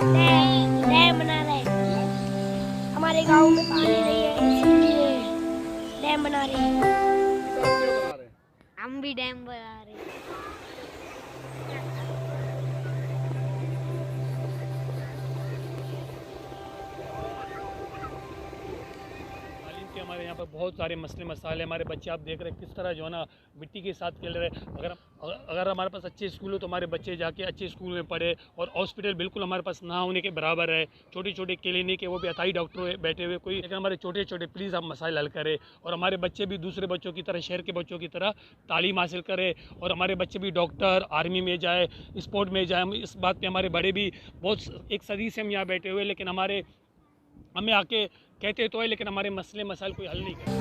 Dam बना रहे हैं। हमारे गांव में पानी नहीं है, इसीलिए डैम बना रहे हैं। हम भी डैम बना रहे हैं। तालीम के हमारे यहाँ पर बहुत सारे मसले मसाले, हमारे बच्चे आप देख रहे हैं किस तरह जो है ना मिट्टी के साथ खेल रहे हैं। अगर हमारे पास अच्छे स्कूल हो तो हमारे बच्चे जाके अच्छे स्कूल में पढ़े, और हॉस्पिटल बिल्कुल हमारे पास ना होने के बराबर है। छोटी छोटी क्लिनिक है, वो भी अथाई डॉक्टर बैठे हुए कोई, लेकिन हमारे छोटे छोटे प्लीज़ आप मसाइल हल करें, और हमारे बच्चे भी दूसरे बच्चों की तरह, शहर के बच्चों की तरह तालीम हासिल करें, और हमारे बच्चे भी डॉक्टर, आर्मी में जाए, स्पोर्ट में जाए। हम इस बात पर हमारे बड़े भी बहुत एक सदी से हम यहाँ बैठे हुए, लेकिन हमें आके कहते तो है, लेकिन हमारे मसले मसाइल कोई हल नहीं करते।